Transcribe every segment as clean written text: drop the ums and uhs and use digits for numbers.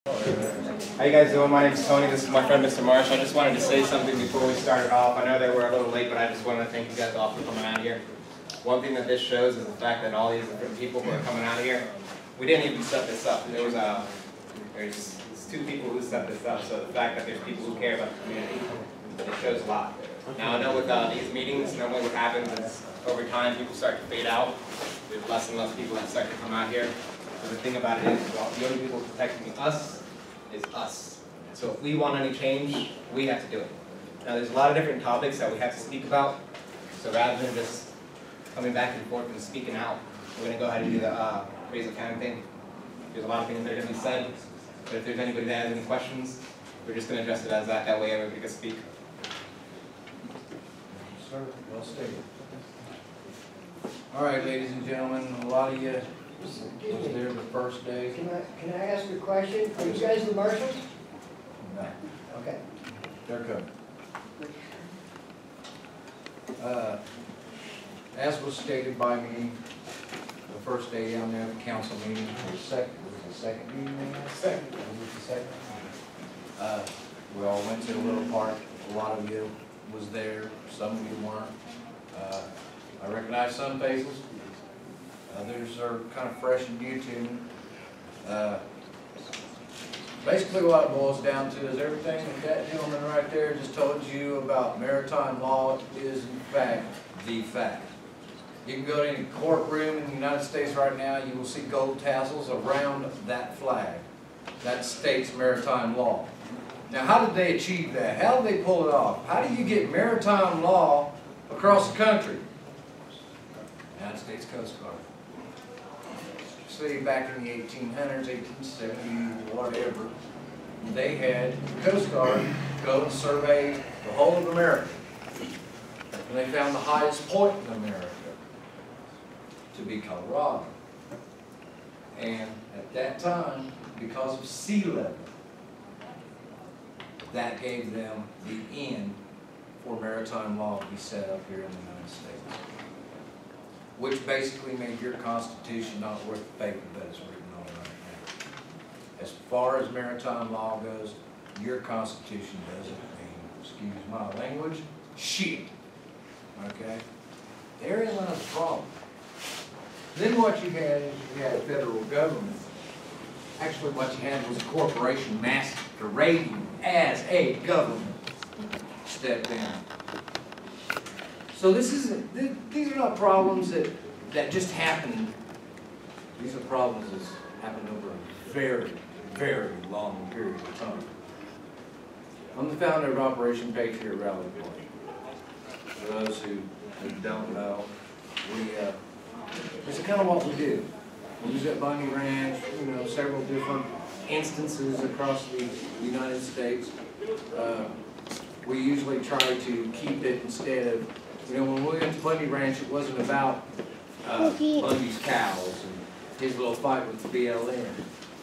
How you guys doing? My name is Tony. This is my friend Mr. Marsh. I just wanted to say something before we started off. I know that we're a little late, but I just wanted to thank you guys all for coming out here. One thing that this shows is the fact that all these different people who are coming out here, we didn't even set this up. There's two people who set this up, so the fact that there's people who care about the community, it shows a lot. Now I know with these meetings, normally what happens is over time people start to fade out. There's less and less people that start to come out here. But the thing about it is, well, the only people protecting us is us. So if we want any change, we have to do it. Now there's a lot of different topics that we have to speak about. So rather than just coming back and forth and speaking out, we're going to go ahead and do the raise a hand thing. There's a lot of things that are going to be said. But if there's anybody that has any questions, we're just going to address it as that. That way everybody can speak. Sir, well stated. All right, ladies and gentlemen, a lot of you was there the first day. Can I ask a question? Are you guys the marshals? No, Okay. they're coming. As was stated by me, the first day down there, the council meeting, was the second meeting they had? Second. Was it the second? We all went to a little park. A lot of you was there, some of you weren't. I recognize some faces. Others are kind of fresh and new to me. Basically what it boils down to is everything that gentleman right there just told you about maritime law is in fact the fact. You can go to any courtroom in the United States right now, you will see gold tassels around that flag. That states maritime law. Now how did they achieve that? How did they pull it off? How do you get maritime law across the country? United States Coast Guard. See, back in the 1800s, 1870s, whatever, they had the Coast Guard go and survey the whole of America. And they found the highest point in America to be Colorado. And at that time, because of sea level, that gave them the end for maritime law to be set up here in the United States. Which basically made your Constitution not worth the paper that it's written on right now. As far as maritime law goes, your Constitution doesn't mean, excuse my language, shit. Okay? Therein lies the problem. Then what you had is you had a federal government. Actually what you had was a corporation masquerading as a government stepped in. So these are not problems that just happen. These are problems that happened over a very, very long period of time. I'm the founder of Operation Patriot Rally Point. For those who don't know, it's kind of what we do. We use at Bunny Ranch, several different instances across the United States. We usually try to keep it instead of, when we went to Bundy Ranch, it wasn't about Bundy's cows and his little fight with the BLM.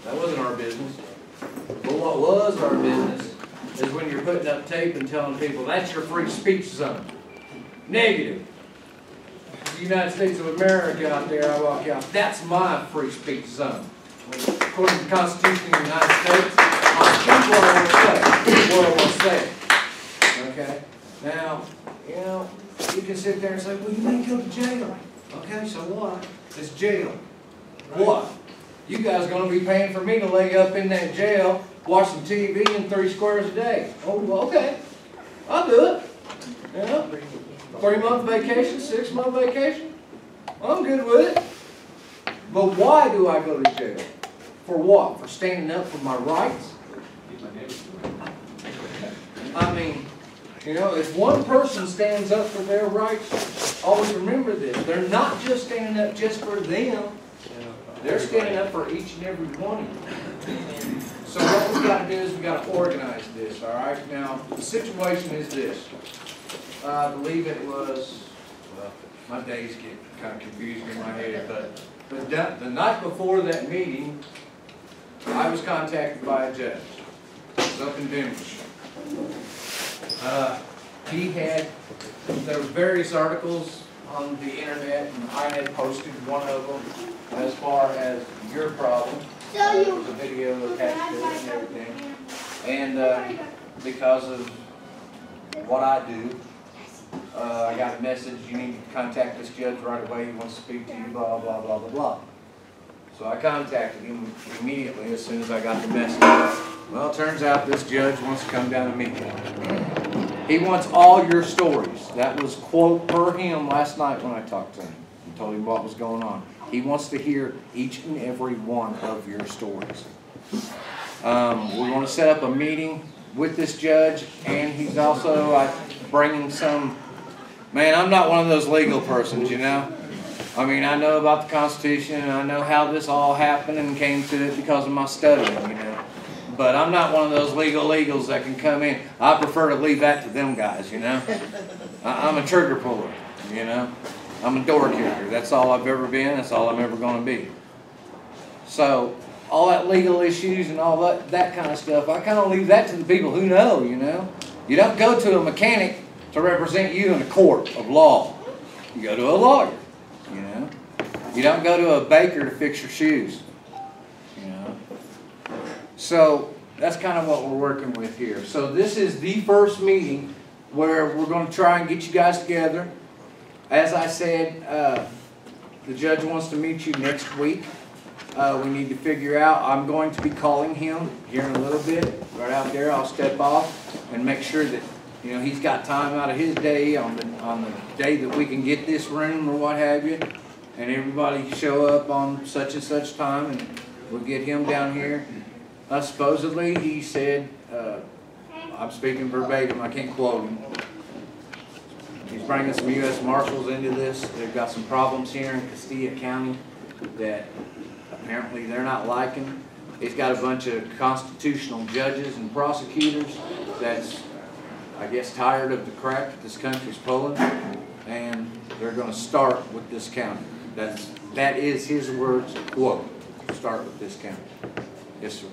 That wasn't our business. But what was our business is when you're putting up tape and telling people, that's your free speech zone. Negative. The United States of America out there, I walk out, that's my free speech zone. According to the Constitution of the United States, I speak what I want to say. What I want to say. Okay? Now, you can sit there and say, well, you may go to jail. Okay, so what? It's jail. What? You guys are going to be paying for me to lay up in that jail, watching TV and 3 squares a day. Oh, well, okay. I'll do it. 3-month vacation, 6-month vacation. I'm good with it. But why do I go to jail? For what? For standing up for my rights? I mean, if one person stands up for their rights, always remember this. They're not just standing up just for them. They're standing up for each and every one of you. So what we've got to do is we've got to organize this, all right? Now, the situation is this. I believe it was, well, my days get kind of confused in my head, but the night before that meeting, I was contacted by a judge. It was up in Denver. There were various articles on the internet, and I had posted one of them as far as your problem. There's a video attached to it and everything. And because of what I do, I got a message, you need to contact this judge right away, he wants to speak to you, blah, blah, blah, blah, blah. So I contacted him immediately as soon as I got the message. Well, it turns out this judge wants to come down and meet me. He wants all your stories. That was quote per him last night when I talked to him and told him what was going on. He wants to hear each and every one of your stories. We're going to set up a meeting with this judge, and he's also bringing some. Man, I'm not one of those legal persons, you know. I mean, I know about the Constitution, and I know how this all happened and came to it because of my studying, you know. But I'm not one of those legals that can come in. I prefer to leave that to them guys, you know. I'm a trigger puller, you know. I'm a door kicker. That's all I've ever been. That's all I'm ever going to be. So all that legal issues and all that kind of stuff, I kind of leave that to the people who know, you know. You don't go to a mechanic to represent you in a court of law. You go to a lawyer, you know. You don't go to a baker to fix your shoes, you know. So that's kind of what we're working with here. So this is the first meeting where we're going to try and get you guys together. As I said, the judge wants to meet you next week. We need to figure out, I'm going to be calling him here in a little bit. Right out there, I'll step off and make sure that, you know, he's got time out of his day on the day that we can get this room or what have you. And everybody show up on such and such time, and we'll get him down here. Supposedly, he said, I'm speaking verbatim, I can't quote him. He's bringing some U.S. Marshals into this. They've got some problems here in Castilla County that apparently they're not liking. He's got a bunch of constitutional judges and prosecutors that's, I guess, tired of the crap that this country's pulling, and they're going to start with this county. That is his words, quote, start with this county. Yes, sir.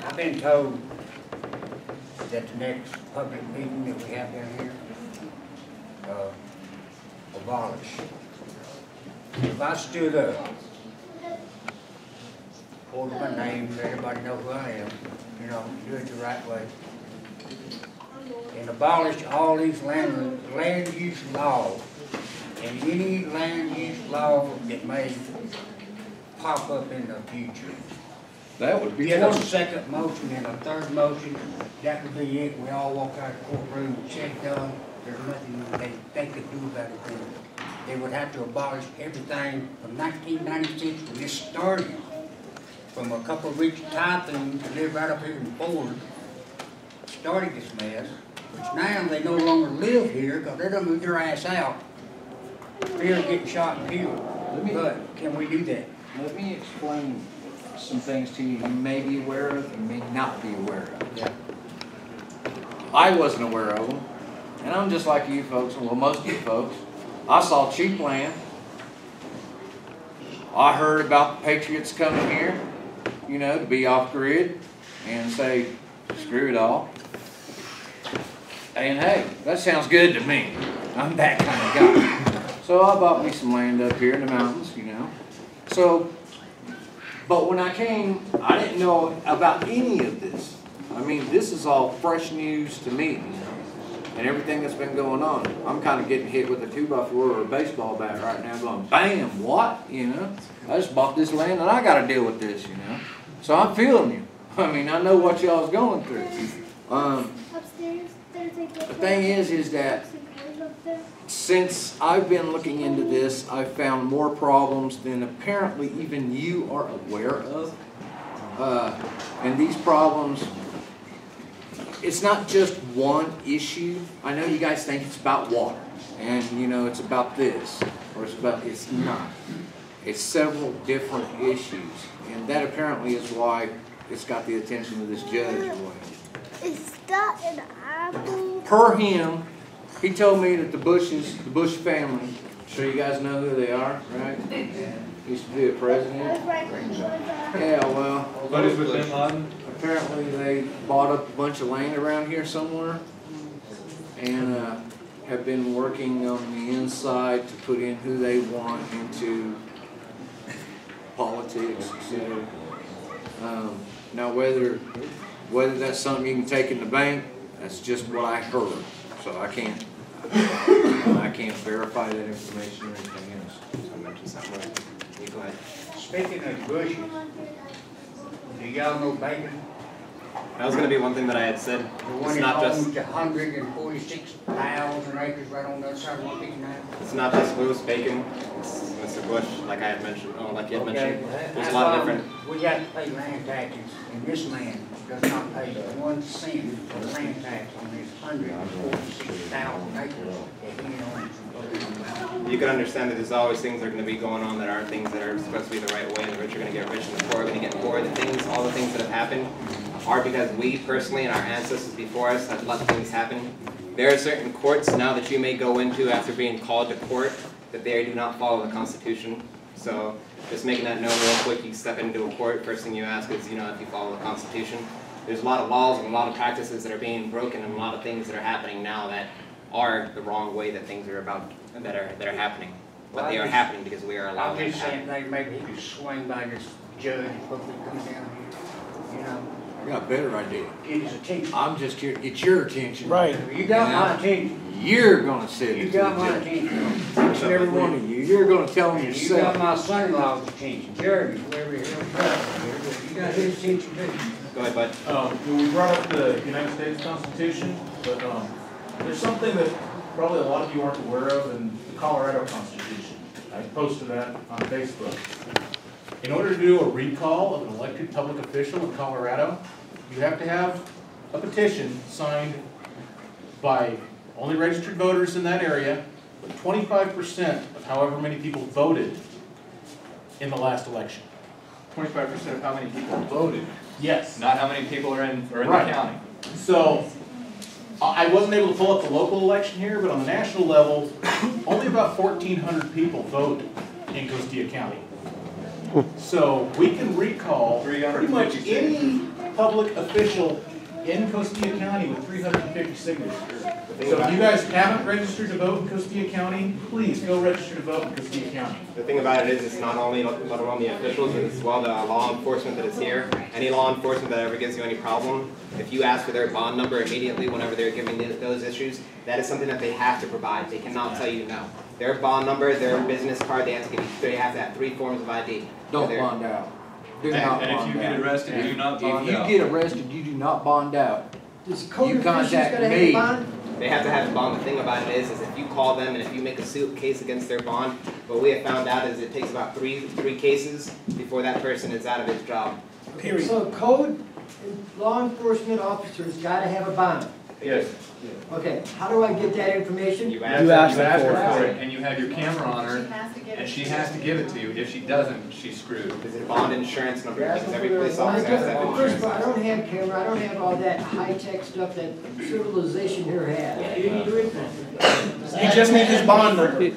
I've been told that the next public meeting that we have down here, abolish. If I stood up, quoted my name, let everybody know who I am, you know, do it the right way, and abolish all these land use laws, and any land use law that may pop up in the future. That would be Get a wonderful. second motion and a third motion, that would be it. We all walk out of the courtroom, check done. There's nothing they could do about it then. They would have to abolish everything from 1996 when this started, from a couple of rich tycoons that live right up here in Ford, started this mess, which now they no longer live here because they done moved their ass out. Fear of getting shot and killed. But can we do that? Let me explain some things to you may be aware of and may not be aware of. Yeah. I wasn't aware of them, and I'm just like you folks, well, most of you folks. I saw cheap land. I heard about the Patriots coming here, you know, to be off grid and say, screw it all. And hey, that sounds good to me. I'm that kind of guy. So I bought me some land up here in the mountains, you know. So, but when I came, I didn't know about any of this. I mean, this is all fresh news to me, you know, and everything that's been going on. I'm kind of getting hit with a 2x4 or a baseball bat right now going, bam, what, you know? I just bought this land and I got to deal with this, you know? So I'm feeling you. I mean, I know what y'all's going through. The thing is that since I've been looking into this, I've found more problems than apparently even you are aware of. And these problems, it's not just one issue. I know you guys think it's about water, and you know it's about this, or it's not. It's several different issues, and that apparently is why it's got the attention of this judge. Is that an apple? Per him, he told me that the Bush family, sure you guys know who they are, right? Used to be a president. Yeah, well. Buddies with Bin Laden? Apparently they bought up a bunch of land around here somewhere and have been working on the inside to put in who they want into politics, etc. Now, whether that's something you can take in the bank, that's just what I heard. So I can't verify that information or anything else. I mentioned something. You go ahead. Speaking of bushes, do y'all know Bacon? That was going to be one thing that I had said. The one It's that not just. owns 146,000 acres right on the other side of 159? It's not just Louis Bacon. It's Mr. Bush, like I had mentioned. Oh, like you had mentioned. There's a lot of different. We got to pay land taxes, and this man does not pay 1 cent for land tax on his 146,000 acres that he owns. You can understand that there's always things that are going to be going on that aren't things that are supposed to be the right way. The rich are going to get rich, and the poor are going to get poor. All the things that have happened are because we personally and our ancestors before us have let things happen. There are certain courts now that you may go into after being called to court that they do not follow the Constitution. So just making that known real quick, you step into a court, first thing you ask is, if you follow the Constitution. There's a lot of laws and a lot of practices that are being broken and a lot of things that are happening now that are the wrong way that things are about, that are happening. But they are happening because we are allowed I'm them to just happen. saying maybe he could swing by this judge before he comes down here, I got a better idea. get his attention. I'm just here to get your attention. Right. You got my attention. You're gonna sit You it got to my the judge. attention. Each and every one of you. You're gonna tell him You got yourself. my son-in-law's attention, Jeremy, whoever he is. You got his attention too. Go ahead, bud. We brought up the United States Constitution, but there's something that probably a lot of you aren't aware of in the Colorado Constitution. I posted that on Facebook. In order to do a recall of an elected public official in Colorado, you have to have a petition signed by only registered voters in that area, but 25% of however many people voted in the last election. 25% of how many people voted, Yes. not how many people are in the Right. county. So, I wasn't able to pull up the local election here, but on the national level, only about 1,400 people vote in Costilla County. So we can recall pretty much any public official in Costilla County with 350 signatures. So if you guys haven't registered to vote in Costilla County, please go register to vote in Costilla County. The thing about it is, it's not only the officials, it's as well the law enforcement that is here. Any law enforcement that ever gives you any problem, if you ask for their bond number immediately whenever they're giving those issues, that is something that they have to provide. They cannot tell you no. Their bond number, their business card, they have to have 3 forms of ID. Don't They're- bond out. Do not And if bond you get out. arrested, do not bond If you out. get arrested, you do not bond out. Does code You enforcement's contact gotta have me. a bond? They have to have a bond. The thing about it is if you call them and if you make a suit case against their bond, what we have found out is it takes about three cases before that person is out of his job. Period. So code and law enforcement officers gotta have a bond. Yes. Okay, how do I get that information? You You ask ask them her for for it. it, and you have your camera on her, and she has to give it to you. If she doesn't, she's screwed. Is it a bond insurance number? You're Because asking every for police their- officer has to have First insurance. of all, I don't have camera, I don't have all that high-tech stuff that civilization here has. You just need his bond number.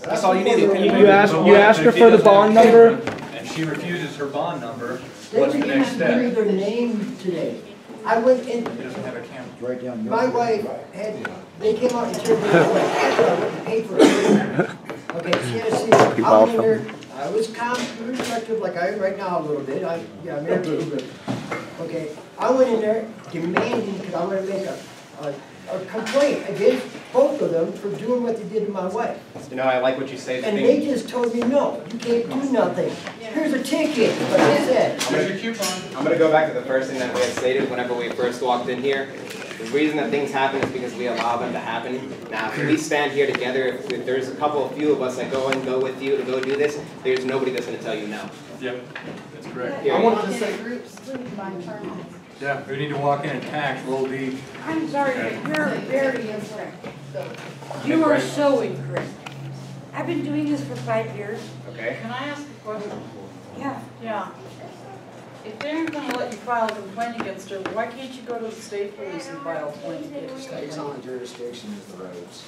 That's all you need. You asked her for the bond number? And she refuses her bond number, They what's were the giving next step? me their name today. I went in, He doesn't have a camera. my wife had, they came out and turned me away after I went to pay for it. Okay, she had to see, I went in there, I was calm, reflective like I am right now a little bit, I'm here too, but, okay. I went in there demanding, because I want to make a complaint against both of them for doing what they did to my wife. You know, I like what you say. The And thing- they just told me, no, you can't do nothing. Here's a ticket, like I said. Here's your coupon. I'm going to go back to the first thing that we had stated whenever we first walked in here. The reason that things happen is because we allow them to happen. Now, if we stand here together, if there's a few of us that go with you to go do this, there's nobody that's going to tell you no. Yep, that's correct. Period. I wanted to say, Yeah, we need to walk in and tax, roll deep. I'm sorry, but you're very incorrect. You are so incorrect. I've been doing this for 5 years. Okay? Can I ask a question? Yeah. Yeah. If they aren't gonna let you file a complaint against her, why can't you go to the state police and file a complaint against her? State's only jurisdiction is the roads.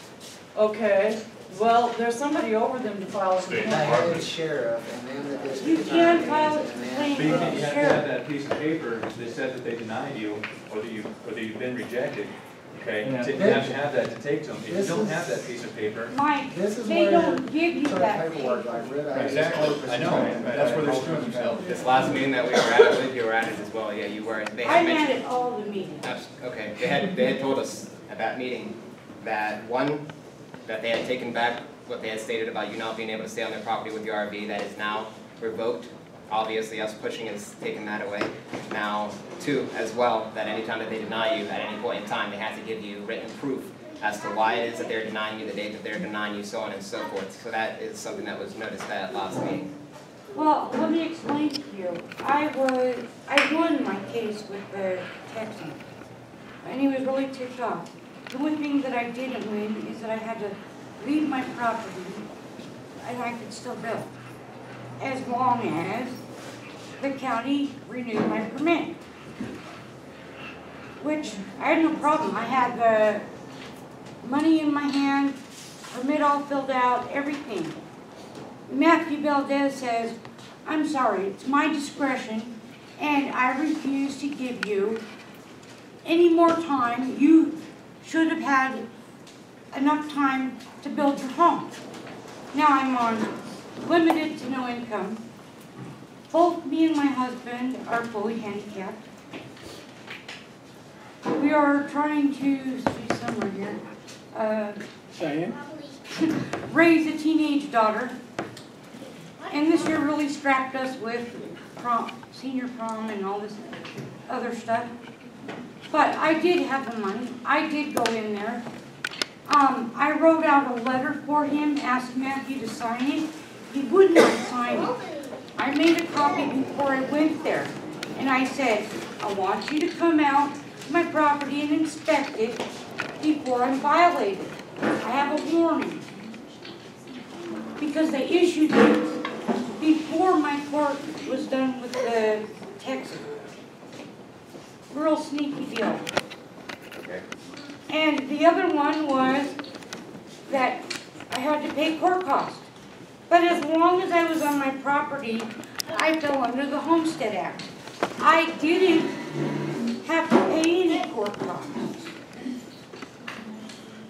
Okay, well, there's somebody over them to file a complaint. The sheriff and then the district. You can file a But complaint you with have the to have sheriff. that piece of paper that said that they denied you, or that you've been rejected. Okay, Yeah. you have to have that to take to them. If you This don't is- have that piece of paper. Mike, This is they where don't give you sort of that paperwork paper. I read. Exactly, I know, that's where they're screwing themselves. This last meeting that we were at, I believe you were at it as well, yeah, you were. They had I'm at mentioned, it all the meetings. okay, they had told us at that meeting that one, that they had taken back what they had stated about you not being able to stay on their property with your RV, that is now revoked. Obviously, us pushing has taken that away. Now, two, as well, that anytime that they deny you at any point in time, they have to give you written proof as to why it is that they're denying you, the date that they're denying you, so on and so forth. So that is something that was noticed at last meeting. Well, let me explain to you. I won my case with the Texan, and he was really ticked off. The only thing that I didn't win is that I had to leave my property, and I could still build, as long as the county renewed my permit. Which, I had no problem. I had the money in my hand, permit all filled out, everything. Matthew Valdez says, I'm sorry, it's my discretion, and I refuse to give you any more time. You should have had enough time to build your home. Now I'm on limited to no income. Both me and my husband are fully handicapped. We are trying to, see somewhere here, raise a teenage daughter. And this year really strapped us with senior prom and all this other stuff. But I did have the money. I did go in there. I wrote out a letter for him, asked Matthew to sign it. He would not sign it. I made a copy before I went there. And I said, I want you to come out to my property and inspect it before I'm violated. I have a warning. Because they issued it before my court was done with the Texan. Real sneaky deal. Okay. And the other one was that I had to pay court costs. But as long as I was on my property, I fell under the Homestead Act. I didn't have to pay any court costs.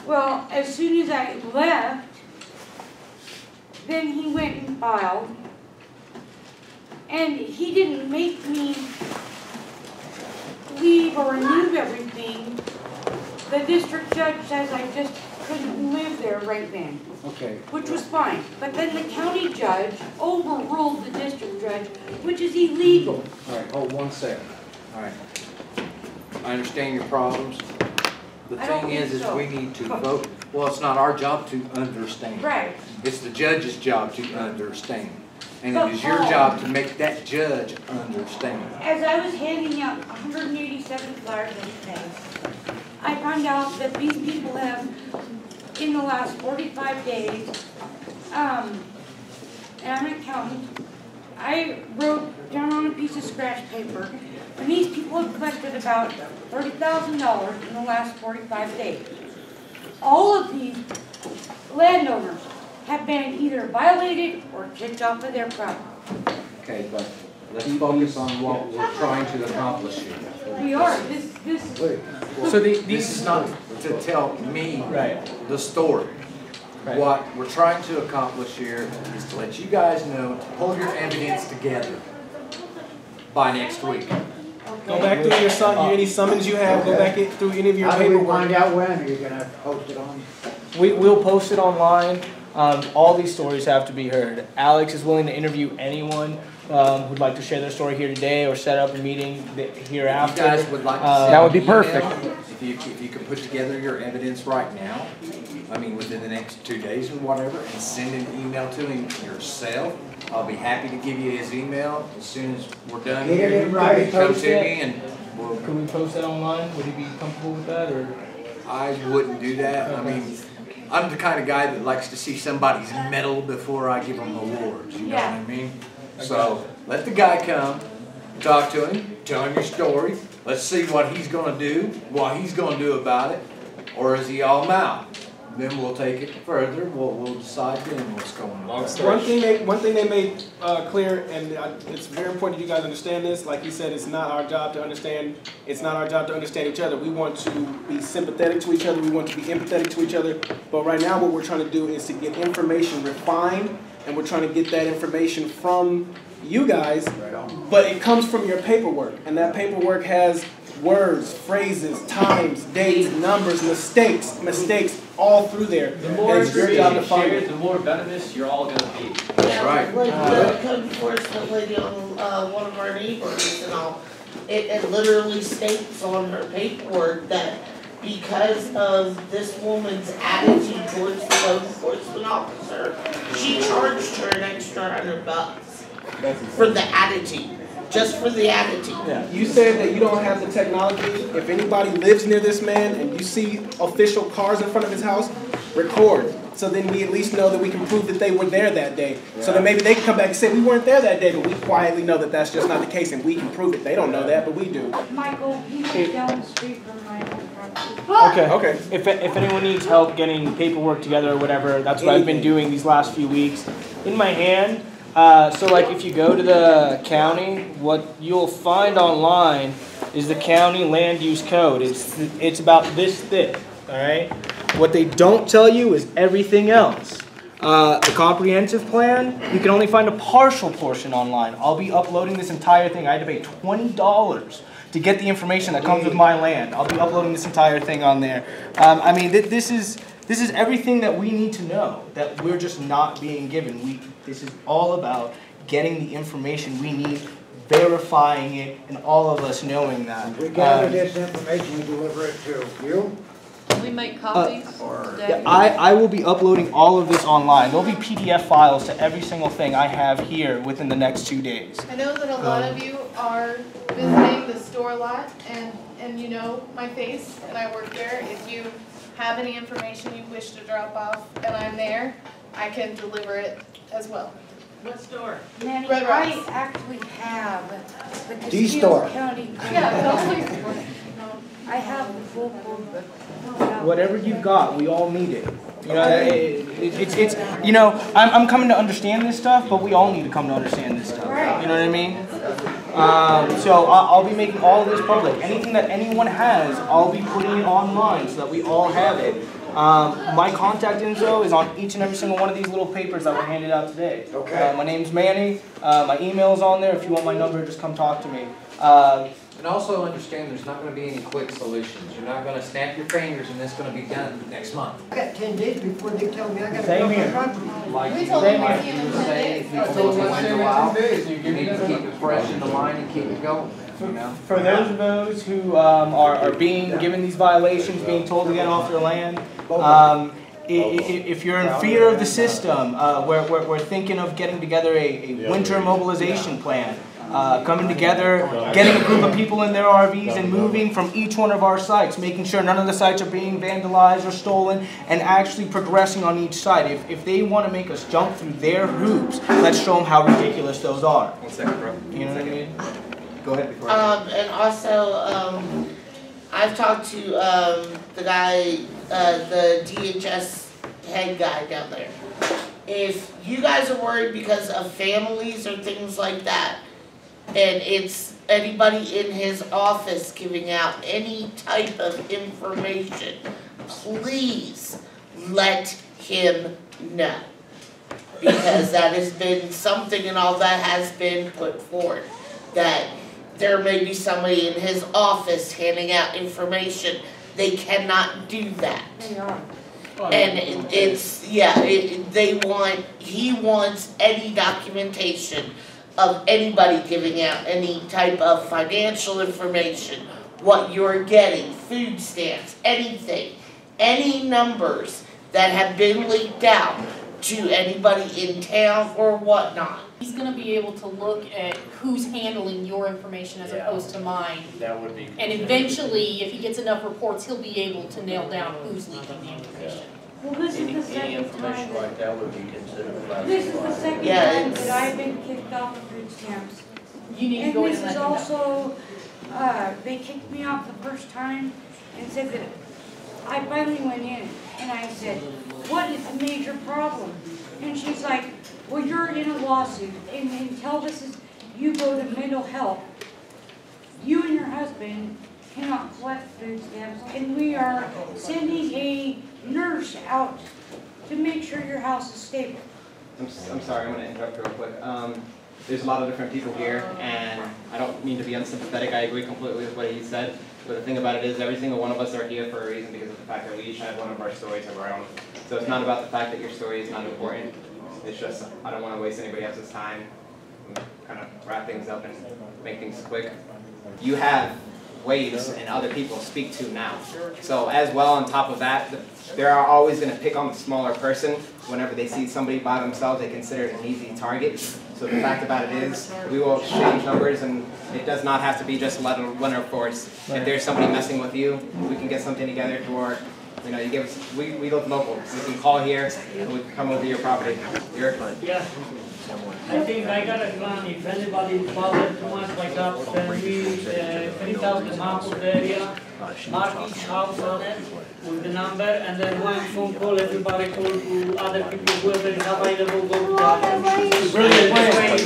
Well, as soon as I left, then he went and filed. And he didn't make me leave or remove everything. The district judge says I just couldn't live there right then. Okay. Which was fine. But then the county judge overruled the district judge, which is illegal. All right, hold 1 second. All right. I understand your problems. The I don't thing think is so. we need to vote. Well, it's not our job to understand. Right. It's the judge's job to understand. And But it is your Paul- job to make that judge understand. As I was handing out 187 flyers every day, I found out that these people have, in the last 45 days, and I'm an accountant, I wrote down on a piece of scratch paper, and these people have collected about $30,000 in the last 45 days. All of these landowners have been either violated or kicked off of their property. Okay, but let's focus on what we're trying to accomplish here. We are, this is, So This is not to tell me the story. Right. What we're trying to accomplish here is to let you guys know to pull your evidence together by next week. Go back through any summons you have, go back through any of your How do we paperwork. find out when? Are you gonna post it on? We'll post it online. All these stories have to be heard. Alex is willing to interview anyone who'd like to share their story here today or set up a meeting hereafter. You guys would like to send that would an be perfect. email, if you could put together your evidence right now, I mean within the next 2 days or whatever, and send an email to him yourself. I'll be happy to give you his email as soon as we're done Get it here. in writing, You come post to it. me and we'll, Can we post that online? Would he be comfortable with that, or? I wouldn't do that. I mean, I'm the kind of guy that likes to see somebody's medal before I give them awards, you know what I mean? So, let the guy come, talk to him, tell him your story, let's see what he's gonna do, what he's gonna do about it, or is he all mouth? then we'll take it further, we'll decide then what's going on. Long story. One thing they made clear, and it's very important you guys understand this, like he said, it's not our job to understand, it's not our job to understand each other. We want to be sympathetic to each other, we want to be empathetic to each other, but right now what we're trying to do is to get information refined, and we're trying to get that information from you guys, but it comes from your paperwork, and that paperwork has words, phrases, times, dates, numbers, mistakes all through there. The more it's your job to information find shared, it. the more venomous you're all going to be. That's right. Like the code enforcement lady on one of our neighbors and all, it literally states on her paperwork that because of this woman's attitude towards the code enforcement officer, she charged her an extra $100 for the attitude. Just for the attitude. Yeah. You said that you don't have the technology. If anybody lives near this man and you see official cars in front of his house, record. So then we at least know that we can prove that they were there that day. Yeah. So then maybe they can come back and say, we weren't there that day, but we quietly know that that's just not the case and we can prove it. They don't know that, but we do. Michael, he lives down the street from my own property. Okay. If anyone needs help getting paperwork together or whatever, that's what I've been doing these last few weeks. In my hand, so like if you go to the county, what you'll find online is the county land use code. It's about this thick, all right? What they don't tell you is everything else. The comprehensive plan, you can only find a partial portion online. I'll be uploading this entire thing. I had to pay $20 to get the information that comes with my land. I'll be uploading this entire thing on there. I mean, this is everything that we need to know that we're just not being given. This is all about getting the information we need, verifying it, and all of us knowing that. We gather this information, we deliver it to you. Can we make copies today? I will be uploading all of this online. There'll be PDF files to every single thing I have here within the next 2 days. I know that a lot of you are visiting the store a lot, and you know my face, and I work there. If you have any information you wish to drop off, and I'm there, I can deliver it as well. What store? Manny, Red I Rocks. actually have the D-store. Castillo County. Yeah, I have the full code, but Whatever you've got, we all need it. You know, it's you know, I'm coming to understand this stuff, but we all need to come to understand this stuff. You know what I mean? So I'll be making all of this public. Anything that anyone has, I'll be putting it online so that we all have it. My contact info is on each and every single one of these little papers that were handed out today. Okay. My name's Manny. My email's on there. If you want my number, just come talk to me. And also understand there's not going to be any quick solutions. You're not going to snap your fingers and it's going to be done next month. I got 10 days before they tell me I got to Same go here. my property. Like We you told them we'd see you them were in 10 saying, days. if you told them when to out, you need to keep it fresh in the line and keep it going. You know? For those of those who are being given these violations, being told to get off their land, if you're in fear of the system, we're thinking of getting together a winter mobilization plan. Coming together, getting a group of people in their RVs and moving from each one of our sites, making sure none of the sites are being vandalized or stolen, and actually progressing on each site. If they want to make us jump through their hoops, let's show them how ridiculous those are. 1 second, bro. You know what I mean? Go ahead. Before And also, I've talked to the guy, the DHS head guy down there. If you guys are worried because of families or things like that, and it's anybody in his office giving out any type of information, please let him know. Because that has been something and all that has been put forward. That there may be somebody in his office handing out information. They cannot do that. they are. And he wants any documentation of anybody giving out any type of financial information, what you're getting, food stamps, anything, any numbers that have been leaked out to anybody in town or whatnot. He's gonna be able to look at who's handling your information as opposed to mine. That would be. And eventually, if he gets enough reports, he'll be able to nail down who's leaking the information. Well, this is the Any second information time. like that would be considered classified. This is the second Yeah, time it's- that I've been kicked off of food stamps. You need to And go in this and let is him know. also, they kicked me off the first time and said that I finally went in And I said, what is the major problem? And she's like, well, you're in a lawsuit, and until this is, you go to mental health, you and your husband cannot collect food stamps, and we are sending a nurse out to make sure your house is stable. I'm sorry, I'm going to interrupt real quick. There's a lot of different people here, and I don't mean to be unsympathetic. I agree completely with what he said. But the thing about it is, every single one of us are here for a reason because of the fact that we each have one of our stories of our own. So it's not about the fact that your story is not important. It's just, I don't want to waste anybody else's time. Kind of wrap things up and make things quick. You have ways and other people speak to now. So as well, on top of that, they are always going to pick on the smaller person. Whenever they see somebody by themselves, they consider it an easy target. So the fact about it is, we will exchange numbers, and it does not have to be just winner force. If there's somebody messing with you, we can get something together to work. You know, you give us, we live local. We can call here, and we can come over to your property. Yeah. I think I got a plan. If anybody bothered too much like that, then we print out the map of the area, mark each house on it with the number, and then one phone call, everybody call to other people, whoever is available, go to that. Brilliant plan.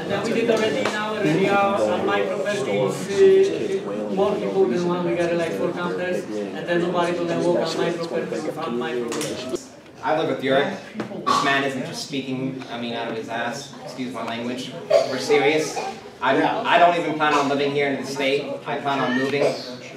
And then we did already in our area, on my property is more people than one. We got like 4 counters, and then nobody gonna walk on my property, on my property. I live with Yurick. This man isn't just speaking, out of his ass. Excuse my language. We're serious. I don't even plan on living here in the state. I plan on moving.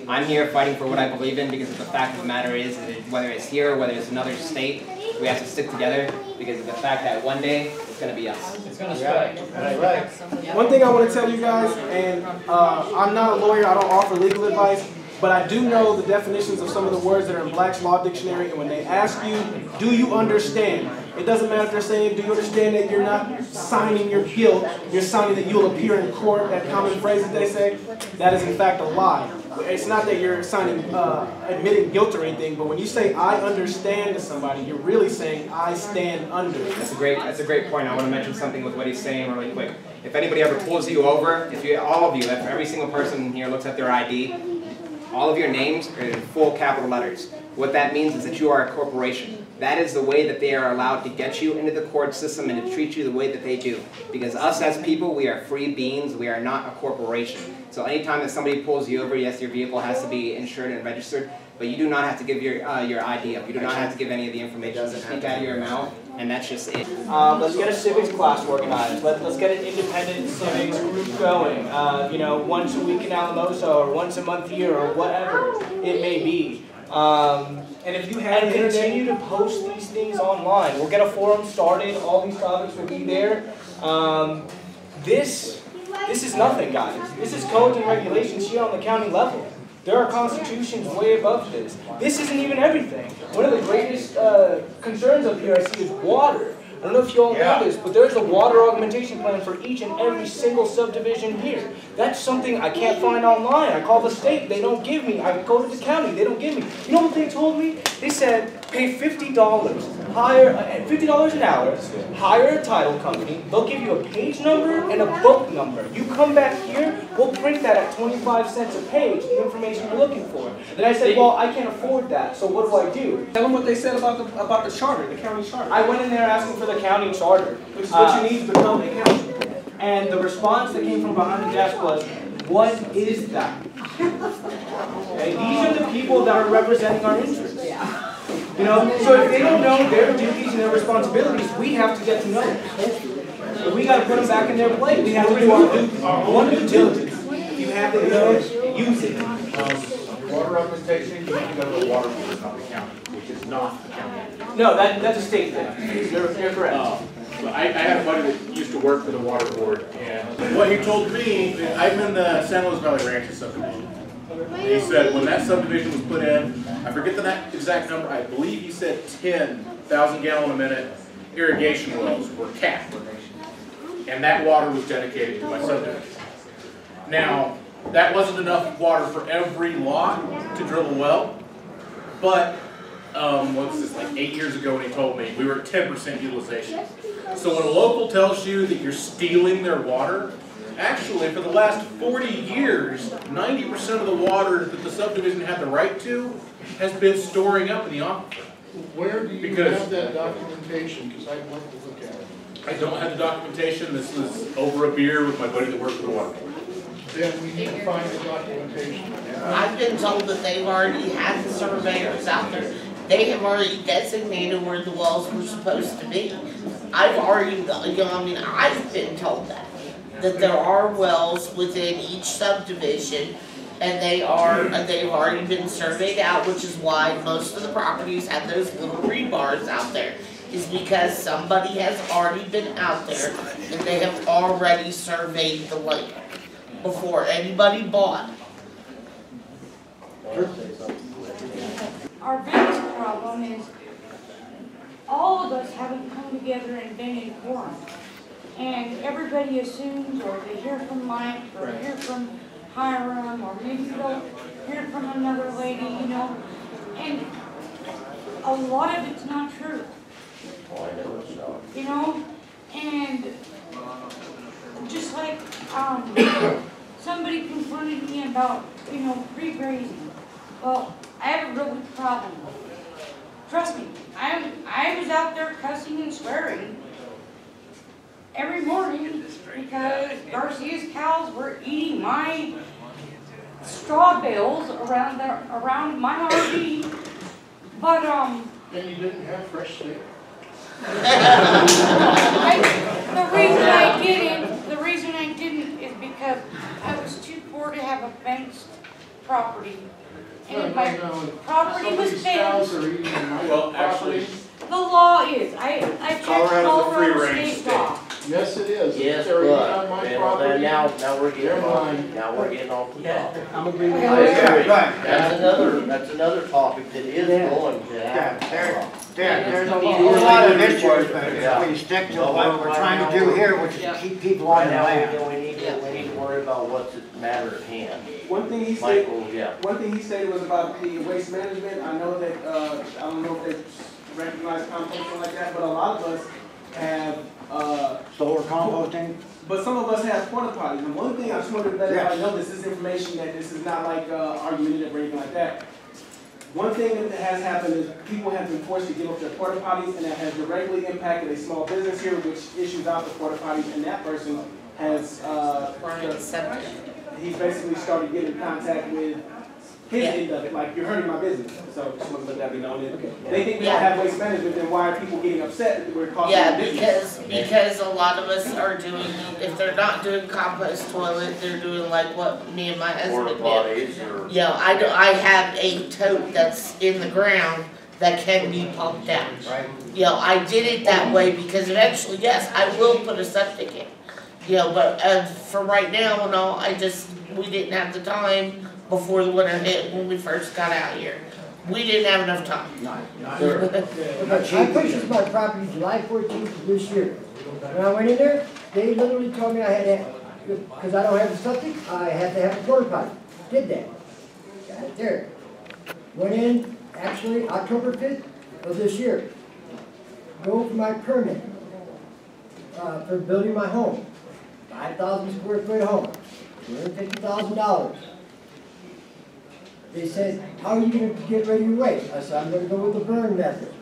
I'm here fighting for what I believe in because the fact of the matter is, whether it's here or whether it's another state, we have to stick together because of the fact that one day it's going to be us. It's going to spread. Right. One thing I want to tell you guys, and I'm not a lawyer, I don't offer legal advice, but I do know the definitions of some of the words that are in Black's Law Dictionary, and when they ask you, do you understand? It doesn't matter if they're saying, do you understand that you're not signing your guilt, you're signing that you'll appear in court, that common phrase that they say, that is in fact a lie. It's not that you're signing, admitting guilt or anything, but when you say, I understand to somebody, you're really saying, I stand under. That's a great point. I want to mention something with what he's saying really quick. If anybody ever pulls you over, all of you, if every single person here looks at their ID, all of your names are in full capital letters. What that means is that you are a corporation. That is the way that they are allowed to get you into the court system and to treat you the way that they do. Because us as people, we are free beings, we are not a corporation. So anytime that somebody pulls you over, yes, your vehicle has to be insured and registered, but you do not have to give your ID up. You do not have to give any of the information. Just speak out of your mouth, and that's just it. Let's get a civics class organized. Let's get an independent civics group going. Once a week in Alamosa, or once a month here, or whatever it may be. And if you have continue to post these things online. We'll get a forum started. All these topics will be there. This is nothing, guys. This is codes and regulations here on the county level. There are constitutions way above this. This isn't even everything. One of the greatest concerns up here I see is water. I don't know if you all know this, but there's a water augmentation plan for each and every single subdivision here. That's something I can't find online. I call the state, they don't give me. I go to the county, they don't give me. You know what they told me? They said, pay $50, hire $50 an hour, hire a title company, they'll give you a page number and a book number. You come back here, we'll print that at 25 cents a page, the information you're looking for. Then I said, well, I can't afford that, so what do? Tell them what they said about the charter, the county charter. I went in there asking for the county charter. Which is what you need to become a county. And the response that came from behind the desk was, what is that? Okay, these are the people that are representing our interests. So if they don't know their duties and their responsibilities, we have to get to know them. So we got to put them back in their place. We have to do one due diligence. If you have the knowledge, use it. Water representation, you need to go to the water board, not the county, which is not the county. No, that's a state thing. You're correct. I had a buddy that used to work for the water board, and what he told me, I'm in the San Luis Valley Ranches subdivision. And he said when that subdivision was put in, I forget the exact number, I believe he said 10,000 gallon a minute irrigation wells were capped. And that water was dedicated to my subdivision. Now, that wasn't enough water for every lot to drill a well, but what's this, like 8 years ago when he told me, we were at 10% utilization. So when a local tells you that you're stealing their water Actually, for the last 40 years, 90% of the water that the subdivision had the right to has been storing up in the aquifer. Where do you Because- have that documentation? Because I'd love to look at it. I don't have the documentation. This was over a beer with my buddy that works for the water board. Then we need to find the documentation. I've been told that they've already had the surveyors out there. They have already designated where the wells were supposed to be. I've already, you know, I mean, I've been told that there are wells within each subdivision, and they've already been surveyed out, which is why most of the properties have those little rebars out there, is because somebody has already been out there, and they have already surveyed the land before anybody bought. Our biggest problem is all of us haven't come together and been in quorum. And everybody assumes, or they hear from Mike, or hear from Hiram, or maybe they'll hear from another lady, you know. And a lot of it's not true. You know? And just like somebody confronted me about, you know, pre-grazing. Well, I have a real big problem. Trust me, I was out there cussing and swearing every morning because Garcia's cows were eating my straw bales around my RV. But And you didn't have fresh steak? the reason I didn't is because I was too poor to have a fenced property. And if my property was fenced, Well, actually, the law is, I checked Colorado's a free Colorado range state state. law. Yes, it is. Yes, They're eating but, on my and property. now we're getting They're off, mine. now we're getting off the topic. I'm agreeing with I you. agree. Right. That's another topic that is Yeah. going to happen. There's a lot of issues, but if we stick to what we're trying to do here, which is keep people on Right the now, land. we need to worry about what's the matter at hand. One thing he said, Michael, yeah. one thing he stated was about the waste management. I know that, I don't know if they recognize composting like that, but a lot of us have, Solar composting. but some of us have porta potties. And one thing I just wanted to let everybody know, this is information that this is not like argumentative or anything like that. One thing that has happened is people have been forced to give up their porta potties, and that has directly impacted a small business here, which issues out the porta potties, and that person has, he's basically started getting in contact with his end of it, like, you're hurting my business, so just want to let that be known. They think we don't have waste management, then why are people getting upset that we're costing them business? Because a lot of us are doing, if they're not doing compost toilet, they're doing like what me and my husband did. Potties or. Yeah, I have a tote that's in the ground that can be pumped out. Right. You know, I did it that way because eventually, yes, I will put a septic in. You know, but for right now, no, we didn't have the time before the winter hit when we first got out here. We didn't have enough time. I purchased my property July 14th of this year. When I went in there, they literally told me I had to, because I don't have a septic, I had to have a porta potty. Did that. Got it there. Went in, actually, October 5th of this year. Go for my permit for building my home. 5,000 square foot home, $250,000. They said, how are you going to get rid of your waste? I said, I'm going to go with the burn method.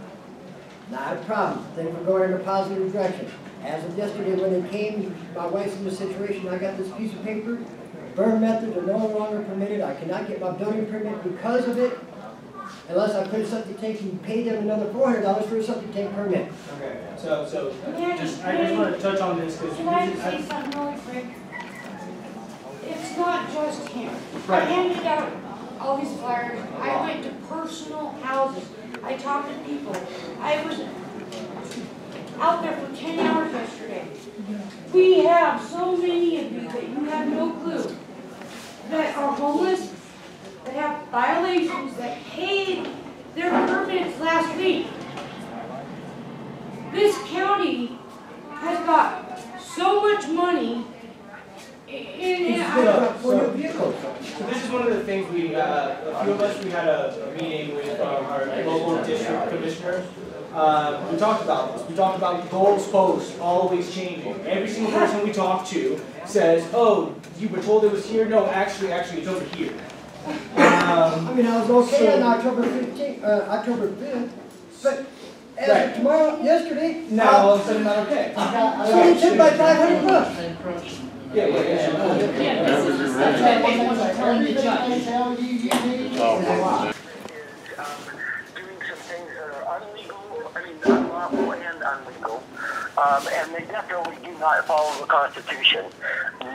Not a problem. Things were going in a positive direction. As of yesterday, when they came, my wife's in this situation, I got this piece of paper. Burn methods are no longer permitted. I cannot get my building permit because of it, unless I put a septic tank and pay them another $400 for a septic tank permit. Okay, so, I just want to touch on this because. Can I just say something really quick? It's not just him. I Right. handed out all these flyers. I went to personal houses. I talked to people. I was out there for 10 hours yesterday. We have so many of you that you have no clue that are homeless, that have violations, that paid their permits last week. This county has got so much money in For vehicles. So this is one of the things we, a few of us, we had a meeting with our local district commissioner. We talked about this. We talked about goals posts always changing. Every single person we talk to says, "Oh, you were told it was here. No, actually, it's over here." I mean, I was okay on October 15th, October 5th, but as of tomorrow, yesterday. Now all of a sudden not okay. So you took my $500. Yeah. Everything I tell you, you need. Doing some things that are unlawful and unlegal, and they definitely do not follow the Constitution.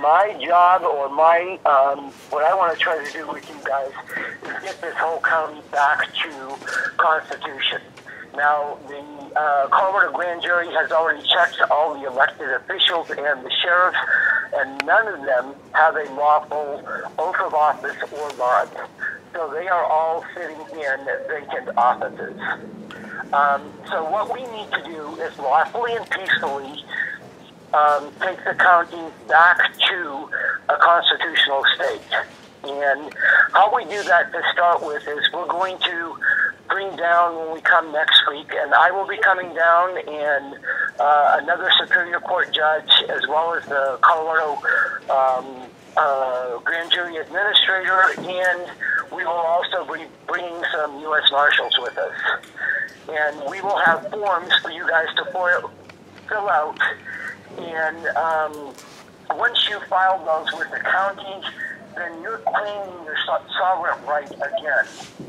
My job, or my, what I want to try to do with you guys is get this whole county back to Constitution. Now, the Colorado Grand Jury has already checked all the elected officials and the sheriffs, and none of them have a lawful oath of office or bond. So they are all sitting in vacant offices. So what we need to do is lawfully and peacefully take the county back to a constitutional state. And how we do that to start with is we're going to bring down when we come next week, and I will be coming down, and another Superior Court judge, as well as the Colorado Grand Jury Administrator, and we will also be bringing some U.S. Marshals with us. And we will have forms for you guys to fill out, and once you file those with the county, then you're claiming your sovereign right again.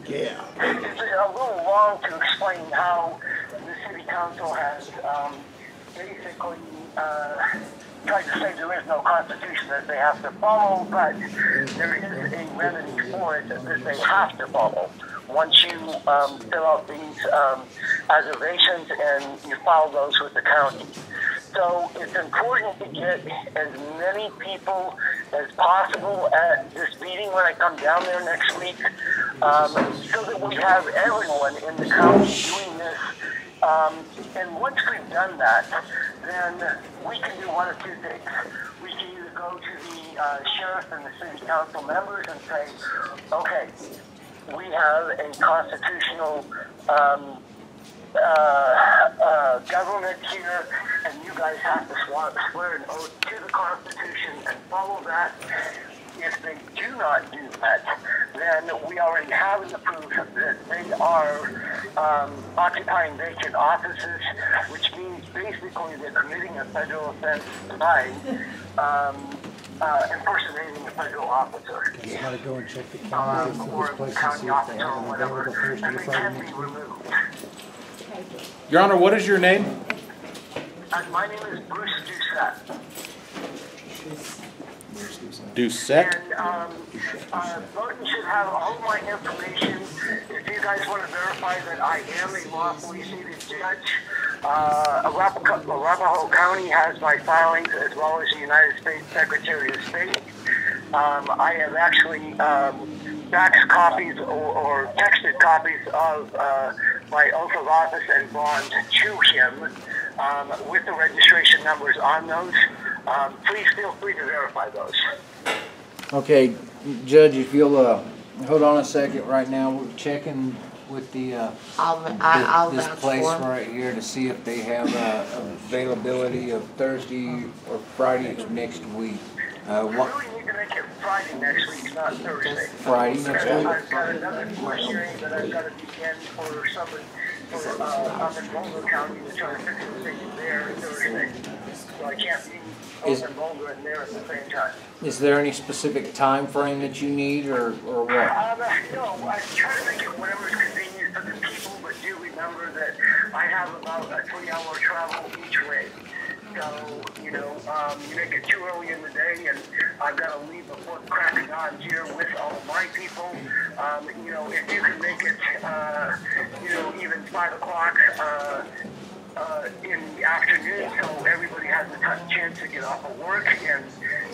Yeah. It's a little long to explain how the city council has basically tried to say there is no constitution that they have to follow, but there is a remedy for it that they have to follow. Once you fill out these observations and you file those with the county. So it's important to get as many people as possible at this meeting when I come down there next week, so that we have everyone in the county doing this. And once we've done that, then we can do one of two things. We can either go to the sheriff and the city council members and say, okay, we have a constitutional government here, and you guys have to swear an oath to the Constitution and follow that. If they do not do that, then we already have the proof that they are occupying vacant offices, which means basically they're committing a federal offense by impersonating a federal officer. You gotta go and check the county, or county officer or whatever, and they can be removed. Your Honor, what is your name? My name is Bruce Doucette. Doucette? And Martin should have all my information. If you guys want to verify that I am a lawfully seated judge, Arapahoe County has my filings, as well as the United States Secretary of State. I have actually faxed copies or texted copies of my oath of office and bond to him with the registration numbers on those. Please feel free to verify those. Okay, Judge, if you'll hold on a second right now, we're checking with the this place right here to see if they have availability of Thursday or Friday next week. We really need to make it Friday next week, not Thursday. Friday next week? I've got another court hearing that I've got to begin for somebody up in Boulder County to try to fix the thing there Thursday. So I can't be over in Boulder and there at the same time. Is there any specific time frame that you need, or what? No, I try to make it whatever is convenient for the people, but do remember that I have about a 3-hour travel each way. So, you make it too early in the day, and I've got to leave before the crack of dawn here with all of my people. If you can make it, even 5 o'clock in the afternoon, so everybody has a chance to get off of work and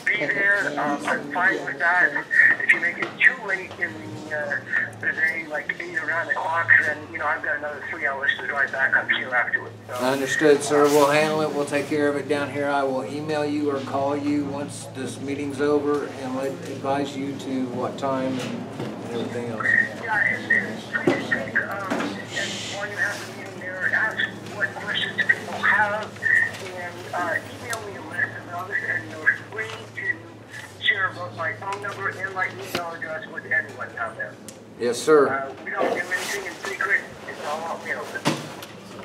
be there, I'm fine with that. If you make it too late in the day, like 8 or 9 o'clock, then, I've got another 3 hours to drive back up here afterwards. So, Understood, sir. We'll handle it. We'll take care of it down here. I will email you or call you once this meeting's over and advise you to what time and everything else. Yeah, and please take, and while you have the meeting there, ask and you're free to share both my phone number and my email address with anyone out there. Yes, sir. We don't do anything in secret. It's all out in the open.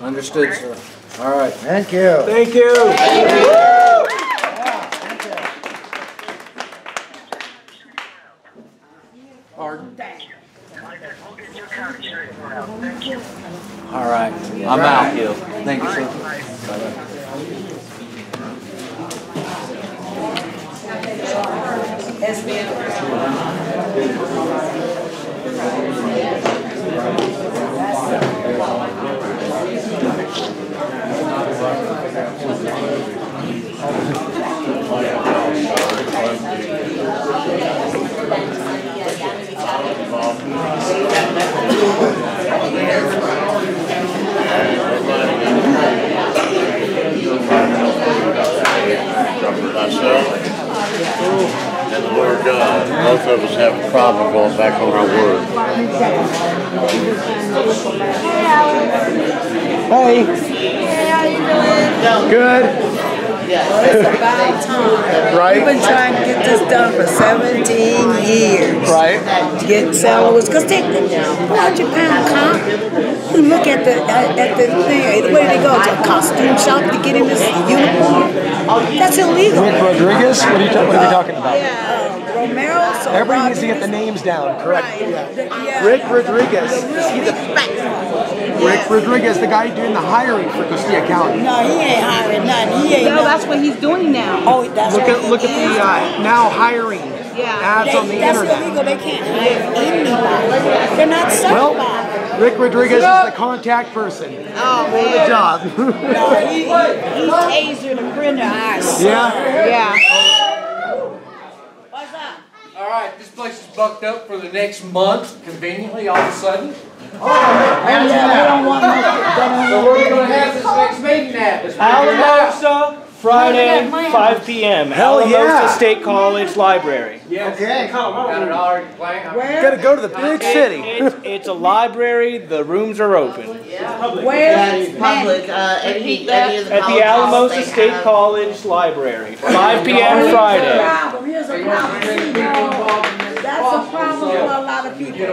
Understood, sir. All right. Thank you. Thank you. Pardon? Thank you. All right. I'm out. Thank you, sir. Bye-bye. And the word both of us have a problem going back on our word. Hey. Hey, how you doing? Good. It's about time. Right. We've been trying to get this done for 17 years. Right. To get sellers, because take the 400-pound comp. You look at the thing. Where did they go? To a costume shop to get him his uniform? That's illegal. Rick Rodriguez? What are we talking about? Yeah, Romero. So Everybody needs to get the names down, correct? Right. Yeah. Rick Rodriguez. Is he Rick Rodriguez, the guy doing the hiring for Costilla County. No, he ain't hiring nothing. He ain't. No, that's what he's doing now. Oh, that's Look what at the now hiring ads on the that's internet. illegal. They can't hire anybody. They're not certified. Well, Rick Rodriguez is the contact person for the job. No, he tasered a friend of ours. Yeah? What's up? All right, this place is booked up for the next month, conveniently, all of a sudden. We don't want no. So where are we going to have this next meeting at? Alamosa, Friday, 5 p.m. Hell Alamosa yeah. State College Library. Yes. Okay. Got it already planned. Gotta go to the big city. It's a library. The rooms are open. That is public, any of the At the college halls, Alamosa they State have- College Library, 5 p.m. Friday. Here's a problem. That's a problem for a lot of people. A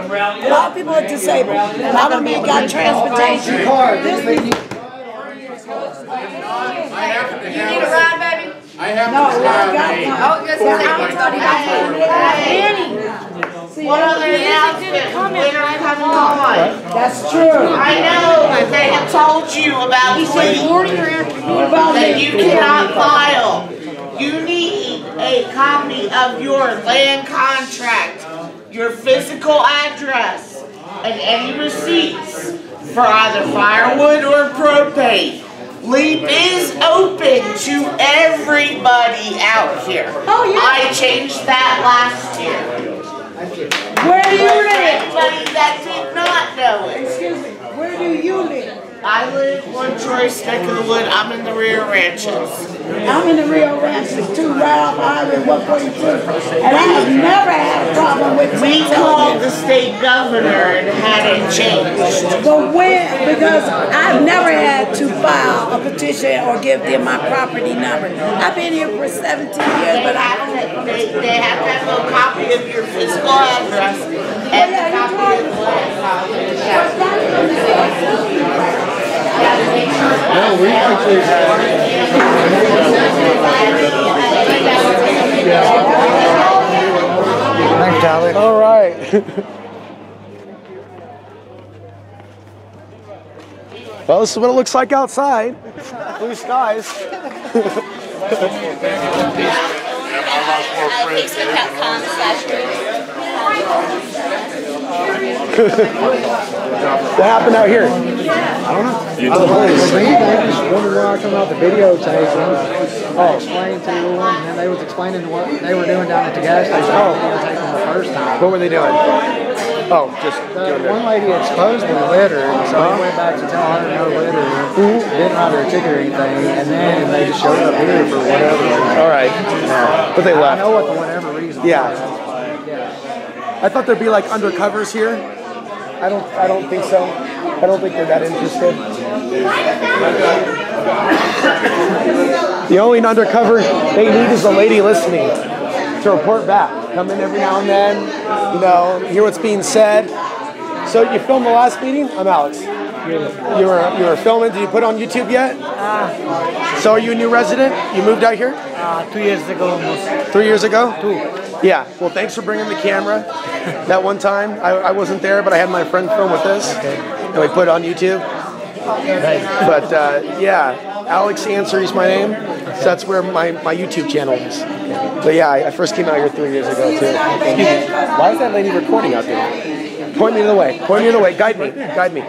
lot of people are disabled. A lot of them got transportation. You need a ride, baby? I have No, to I got have one. Oh, yes, What other announcements? When are coming on? That's true. I know, but they have told you about that you cannot file. You need a copy of your land contract, your physical address, and any receipts for either firewood or propane. LEAP is open to everybody out here. Oh, yeah. I changed that last year. Where do you live? Anybody that did not know it. Excuse me. Where do you live? I live one choice neck of the wood. I'm in the rear ranches. I'm in the Rio Ranches too, right off Highway 142. And I have never had a problem with We called the state governor and had it changed. But when, because I've never had to file a petition or give them my property number. I've been here for 17 years, but I don't. They have to have a copy of your physical address and a copy of the land contract. No, we actually Thanks, Tyler. All right. Well, this is what it looks like outside. Blue skies. What happened out here? I don't know. I just wondered why I come out the videotape and explain to them, and they was explaining what they were doing down at the gas station. Videotaping the first time. What were they doing? Oh, just one lady exposed the litter, and so we went back to tell her no litter. Didn't write her a ticket or anything, and then they just showed up here for whatever reason. All right, but they left. I know what the whatever reason. Yeah. I thought there'd be like undercovers here. I don't think so. I don't think they're that interested. The only undercover they need is a lady listening to report back. Come in every now and then, you know, hear what's being said. So you filmed the last meeting? I'm Alex. You were filming. Did you put it on YouTube yet? So are you a new resident? You moved out here? 2 years ago almost. 3 years ago? 2. Yeah. Well, thanks for bringing the camera. That one time I wasn't there, but I had my friend film with this, and we put it on YouTube. But yeah, Alex Answery's my name. So that's where my YouTube channel is. But yeah, I first came out here 3 years ago too. Why is that lady recording out there? Point me the way. Point me the way. Guide me. Guide me.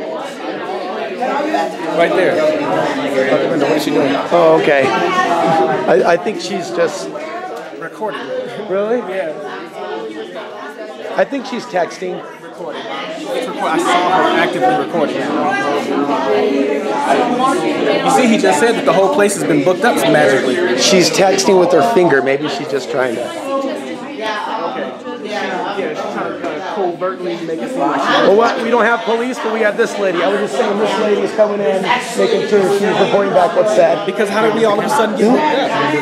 Right there. What is she doing? Oh, okay. I think she's just recording. Really? Yeah. I think she's texting. Recording. I saw her actively recording. You see, he just said that the whole place has been booked up magically. She's texting with her finger. Maybe she's just trying to. Yeah, she's trying to covertly make it seem like Well, what? We don't have police, but we have this lady. I was just saying this lady is coming in, making sure she's reporting back what's said. Because how did we all of a sudden get booked up?